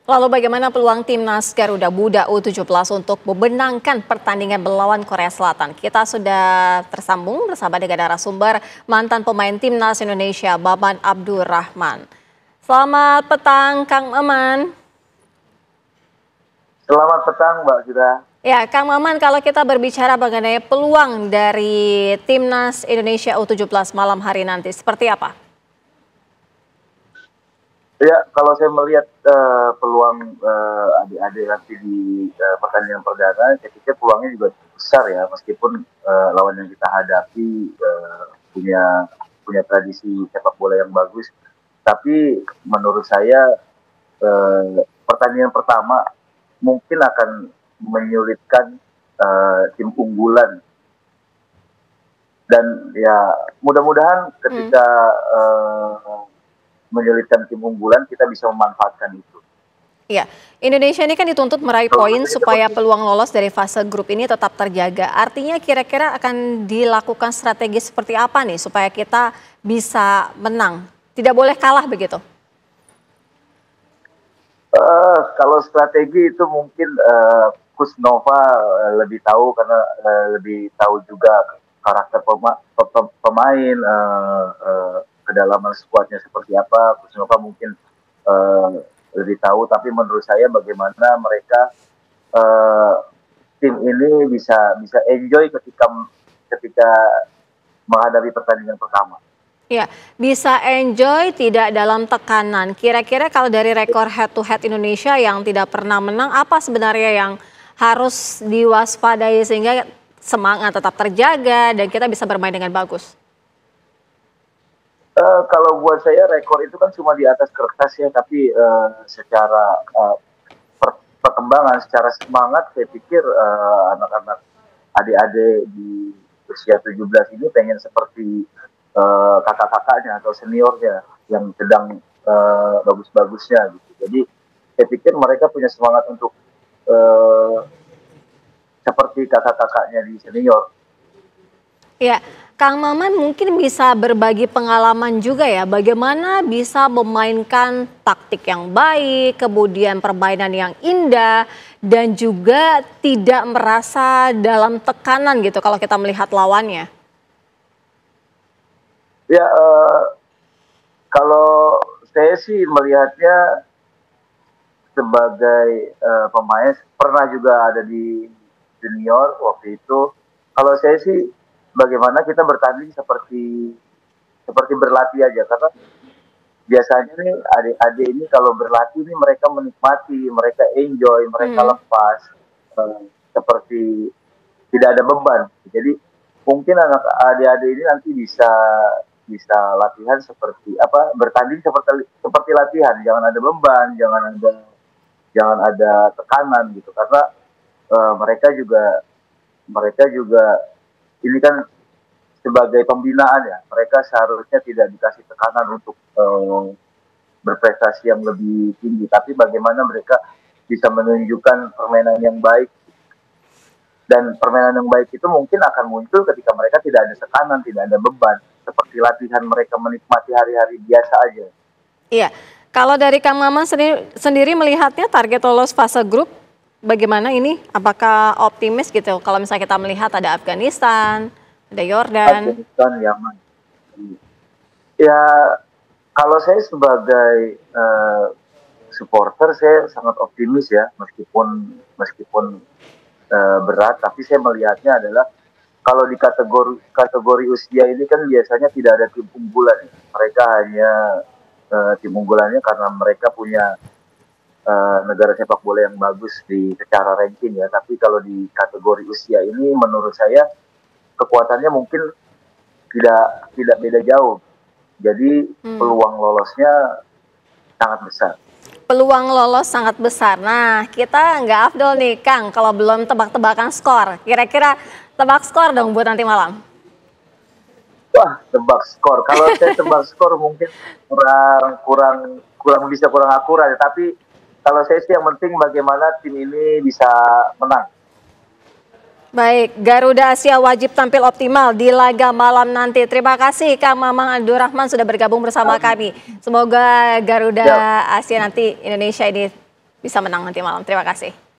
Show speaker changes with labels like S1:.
S1: Lalu bagaimana peluang timnas Garuda Muda U17 untuk memenangkan pertandingan melawan Korea Selatan? Kita sudah tersambung bersama dengan narasumber mantan pemain timnas Indonesia Maman Abdurrahman. Selamat petang Kang Maman.
S2: Selamat petang Mbak Zira.
S1: Ya, Kang Maman, kalau kita berbicara mengenai peluang dari timnas Indonesia U17 malam hari nanti, seperti apa?
S2: Ya, kalau saya melihat peluang adik-adik nanti di pertandingan perdana, saya pikir peluangnya juga besar ya, meskipun lawan yang kita hadapi punya tradisi sepak bola yang bagus. Tapi menurut saya pertandingan pertama mungkin akan menyulitkan tim unggulan, dan ya mudah-mudahan ketika menyulitkan tim unggulan kita bisa memanfaatkan itu.
S1: Ya, Indonesia ini kan dituntut meraih poin supaya peluang lolos dari fase grup ini tetap terjaga. Artinya kira-kira akan dilakukan strategi seperti apa nih supaya kita bisa menang? Tidak boleh kalah begitu?
S2: Kalau strategi itu mungkin Coach Nova lebih tahu, karena lebih tahu juga karakter pemain, kedalaman skuadnya seperti apa. Coach Nova mungkin lebih tahu, tapi menurut saya bagaimana mereka tim ini bisa enjoy ketika menghadapi pertandingan pertama.
S1: Ya, bisa enjoy tidak dalam tekanan. Kira-kira kalau dari rekor head to head Indonesia yang tidak pernah menang, apa sebenarnya yang harus diwaspadai sehingga semangat tetap terjaga dan kita bisa bermain dengan bagus?
S2: Kalau buat saya rekor itu kan cuma di atas kertas ya, tapi secara perkembangan, secara semangat, saya pikir anak-anak adik-adik di usia 17 ini pengen seperti kakak-kakaknya atau seniornya yang sedang bagus-bagusnya gitu. Jadi saya pikir mereka punya semangat untuk seperti kakak-kakaknya di senior.
S1: Ya, Kang Maman mungkin bisa berbagi pengalaman juga ya, bagaimana bisa memainkan taktik yang baik, kemudian permainan yang indah, dan juga tidak merasa dalam tekanan gitu kalau kita melihat lawannya.
S2: Ya, kalau saya sih melihatnya sebagai pemain, pernah juga ada di junior waktu itu. Kalau saya sih bagaimana kita bertanding seperti berlatih aja, karena biasanya nih adik-adik ini kalau berlatih nih mereka menikmati, mereka enjoy, mereka lepas, seperti tidak ada beban. Jadi mungkin anak adik-adik ini nanti bisa latihan seperti bertanding seperti latihan, jangan ada beban, jangan ada tekanan gitu, karena mereka juga ini kan sebagai pembinaan ya, mereka seharusnya tidak dikasih tekanan untuk berprestasi yang lebih tinggi, tapi bagaimana mereka bisa menunjukkan permainan yang baik. Dan permainan yang baik itu mungkin akan muncul ketika mereka tidak ada tekanan, tidak ada beban, seperti latihan mereka menikmati hari-hari biasa aja.
S1: Iya, kalau dari Kang Maman sendiri melihatnya target lolos fase grup bagaimana ini? Apakah optimis gitu kalau misalnya kita melihat ada Afghanistan, ada Yordan?
S2: Afghanistan, Yaman. Ya, kalau saya sebagai supporter saya sangat optimis ya, meskipun berat, tapi saya melihatnya adalah kalau di kategori usia ini kan biasanya tidak ada tim unggulan. Mereka hanya tim unggulannya karena mereka punya negara sepak bola yang bagus secara ranking ya. Tapi kalau di kategori usia ini menurut saya kekuatannya mungkin tidak beda jauh. Jadi peluang lolosnya sangat besar.
S1: Peluang lolos sangat besar. Nah, kita nggak afdol nih Kang kalau belum tebak-tebakan skor. Kira-kira tebak skor dong buat nanti malam.
S2: Wah, tebak skor. Kalau saya tebak skor mungkin kurang akurat. Tapi kalau saya sih yang penting bagaimana tim ini bisa menang.
S1: Baik, Garuda Asia wajib tampil optimal di laga malam nanti. Terima kasih Kang Maman Abdurrahman sudah bergabung bersama kami. Semoga Garuda Asia nanti Indonesia ini bisa menang nanti malam. Terima kasih.